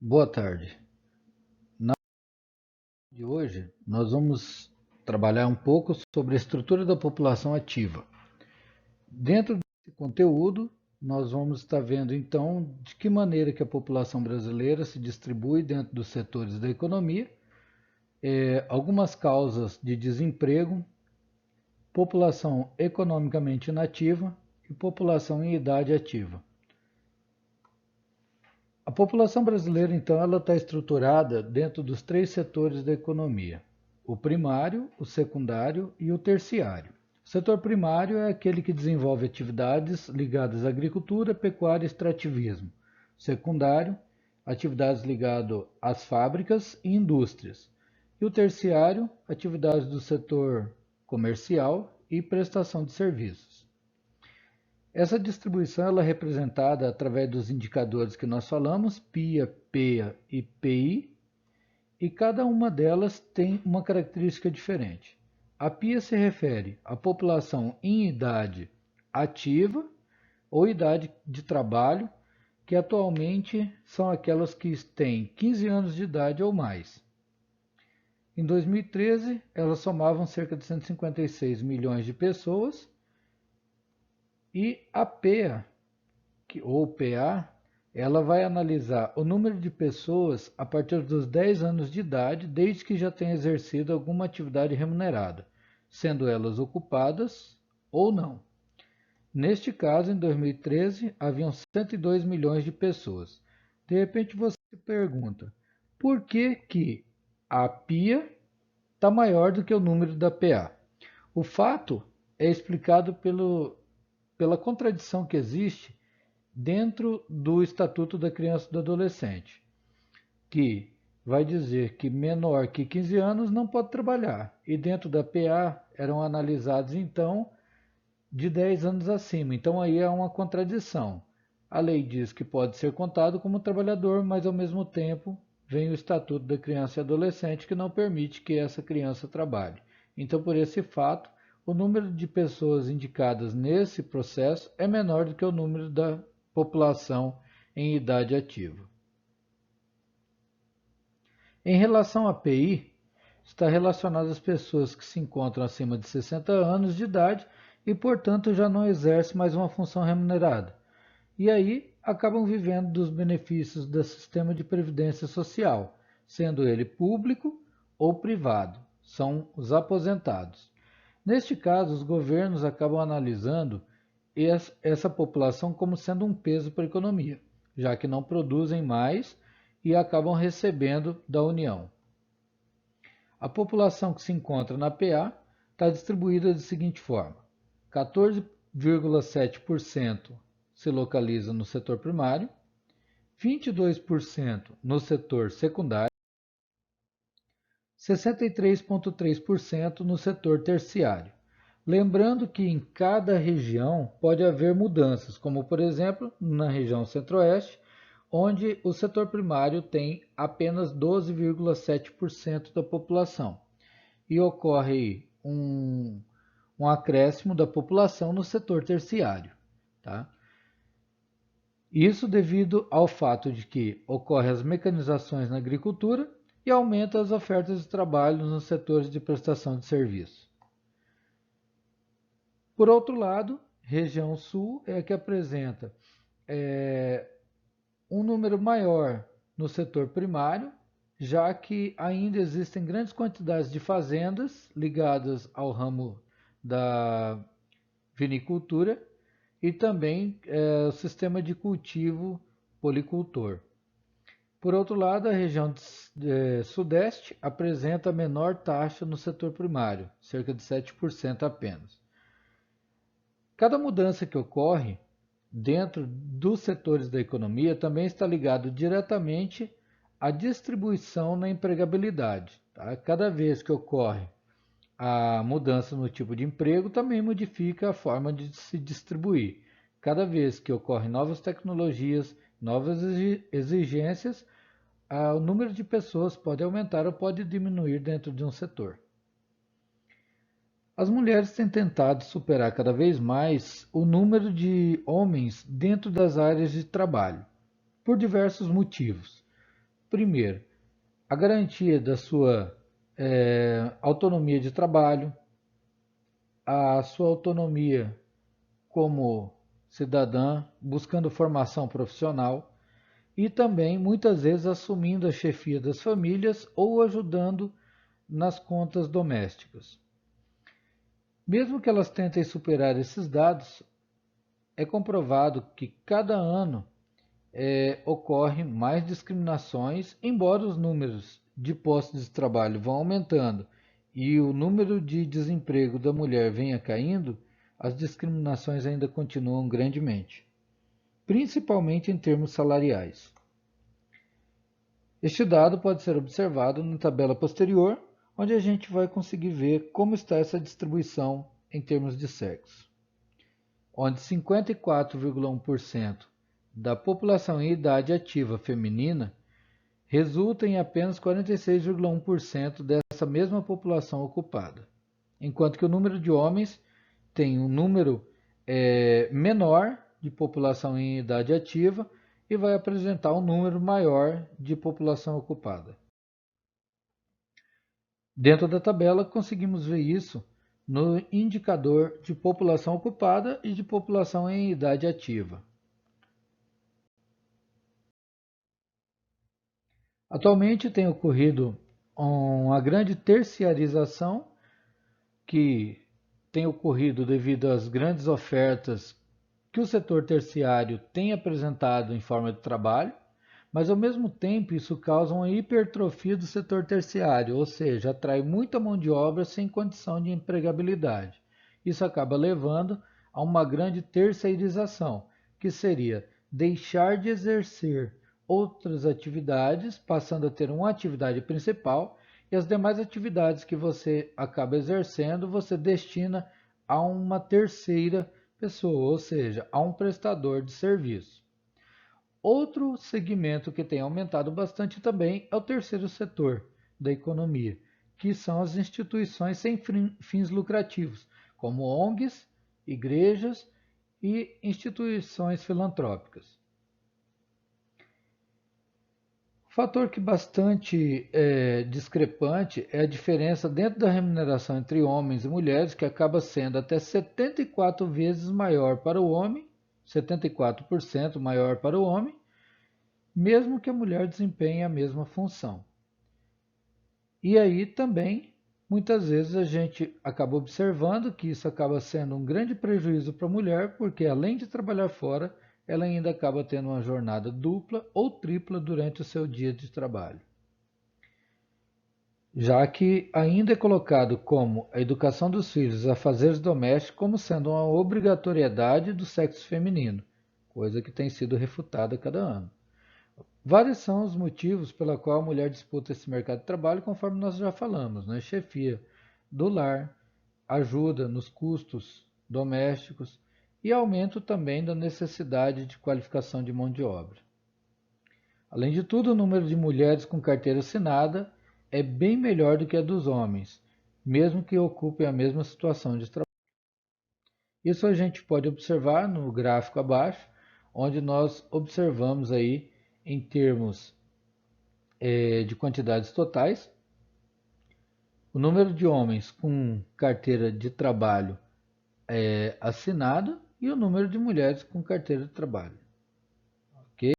Boa tarde. Na aula de hoje, nós vamos trabalhar um pouco sobre a estrutura da população ativa. Dentro desse conteúdo, nós vamos estar vendo então de que maneira que a população brasileira se distribui dentro dos setores da economia, algumas causas de desemprego, população economicamente inativa e população em idade ativa. A população brasileira, então, ela está estruturada dentro dos três setores da economia: o primário, o secundário e o terciário. O setor primário é aquele que desenvolve atividades ligadas à agricultura, pecuária e extrativismo. O secundário, atividades ligadas às fábricas e indústrias. E o terciário, atividades do setor comercial e prestação de serviços. Essa distribuição ela é representada através dos indicadores que nós falamos, PIA, PEA e PI, e cada uma delas tem uma característica diferente. A PIA se refere à população em idade ativa ou idade de trabalho, que atualmente são aquelas que têm 15 anos de idade ou mais. Em 2013, elas somavam cerca de 156 milhões de pessoas, e a PEA, ou PA, ela vai analisar o número de pessoas a partir dos 10 anos de idade, desde que já tenha exercido alguma atividade remunerada, sendo elas ocupadas ou não. Neste caso, em 2013, haviam 102 milhões de pessoas. De repente você pergunta, por que que a PIA está maior do que o número da PA? O fato é explicado pela contradição que existe dentro do Estatuto da Criança e do Adolescente, que vai dizer que menor que 15 anos não pode trabalhar. E dentro da PA eram analisados, então, de 10 anos acima. Então aí é uma contradição. A lei diz que pode ser contado como trabalhador, mas ao mesmo tempo vem o Estatuto da Criança e Adolescente que não permite que essa criança trabalhe. Então, por esse fato, o número de pessoas indicadas nesse processo é menor do que o número da população em idade ativa. Em relação à PI, está relacionado às pessoas que se encontram acima de 60 anos de idade e, portanto, já não exercem mais uma função remunerada. E aí acabam vivendo dos benefícios do sistema de previdência social, sendo ele público ou privado. São os aposentados. Neste caso, os governos acabam analisando essa população como sendo um peso para a economia, já que não produzem mais e acabam recebendo da União. A população que se encontra na PA está distribuída da seguinte forma: 14,7% se localiza no setor primário, 22% no setor secundário, 63,3% no setor terciário. Lembrando que em cada região pode haver mudanças, como por exemplo na região centro-oeste, onde o setor primário tem apenas 12,7% da população e ocorre um acréscimo da população no setor terciário. Tá? Isso devido ao fato de que ocorrem as mecanizações na agricultura e aumenta as ofertas de trabalho nos setores de prestação de serviço. Por outro lado, região sul é a que apresenta um número maior no setor primário, já que ainda existem grandes quantidades de fazendas ligadas ao ramo da vinicultura e também o sistema de cultivo policultor. Por outro lado, a região sudeste apresenta a menor taxa no setor primário, cerca de 7% apenas. Cada mudança que ocorre dentro dos setores da economia também está ligado diretamente à distribuição na empregabilidade. Tá? Cada vez que ocorre a mudança no tipo de emprego, também modifica a forma de se distribuir. Cada vez que ocorrem novas tecnologias, novas exigências, o número de pessoas pode aumentar ou pode diminuir dentro de um setor. As mulheres têm tentado superar cada vez mais o número de homens dentro das áreas de trabalho, por diversos motivos. primeiro, a garantia da sua autonomia de trabalho, a sua autonomia como cidadã, buscando formação profissional e também, muitas vezes, assumindo a chefia das famílias ou ajudando nas contas domésticas. Mesmo que elas tentem superar esses dados, é comprovado que cada ano ocorrem mais discriminações, embora os números de postos de trabalho vão aumentando e o número de desemprego da mulher venha caindo, as discriminações ainda continuam grandemente, principalmente em termos salariais. Este dado pode ser observado na tabela posterior, onde a gente vai conseguir ver como está essa distribuição em termos de sexo, onde 54,1% da população em idade ativa feminina resulta em apenas 46,1% dessa mesma população ocupada, enquanto que o número de homens tem um número menor de população em idade ativa e vai apresentar um número maior de população ocupada. Dentro da tabela, conseguimos ver isso no indicador de população ocupada e de população em idade ativa. Atualmente tem ocorrido uma grande terciarização que tem ocorrido devido às grandes ofertas que o setor terciário tem apresentado em forma de trabalho, mas ao mesmo tempo isso causa uma hipertrofia do setor terciário, ou seja, atrai muita mão de obra sem condição de empregabilidade. Isso acaba levando a uma grande terceirização, que seria deixar de exercer outras atividades, passando a ter uma atividade principal, e as demais atividades que você acaba exercendo, você destina a uma terceira pessoa, ou seja, a um prestador de serviço. Outro segmento que tem aumentado bastante também é o terceiro setor da economia, que são as instituições sem fins lucrativos, como ONGs, igrejas e instituições filantrópicas. O fator que bastante discrepante é a diferença dentro da remuneração entre homens e mulheres, que acaba sendo até 74 vezes maior para o homem, 74% maior para o homem, mesmo que a mulher desempenhe a mesma função. E aí também, muitas vezes a gente acaba observando que isso acaba sendo um grande prejuízo para a mulher, porque além de trabalhar fora, ela ainda acaba tendo uma jornada dupla ou tripla durante o seu dia de trabalho. Já que ainda é colocado como a educação dos filhos a fazeres domésticos como sendo uma obrigatoriedade do sexo feminino, coisa que tem sido refutada a cada ano. Vários são os motivos pela qual a mulher disputa esse mercado de trabalho, conforme nós já falamos, né? Chefia do lar, ajuda nos custos domésticos e aumento também da necessidade de qualificação de mão de obra. Além de tudo, o número de mulheres com carteira assinada é bem melhor do que a dos homens, mesmo que ocupem a mesma situação de trabalho. Isso a gente pode observar no gráfico abaixo, onde nós observamos aí em termos de quantidades totais, o número de homens com carteira de trabalho assinada e o número de mulheres com carteira de trabalho. Ok?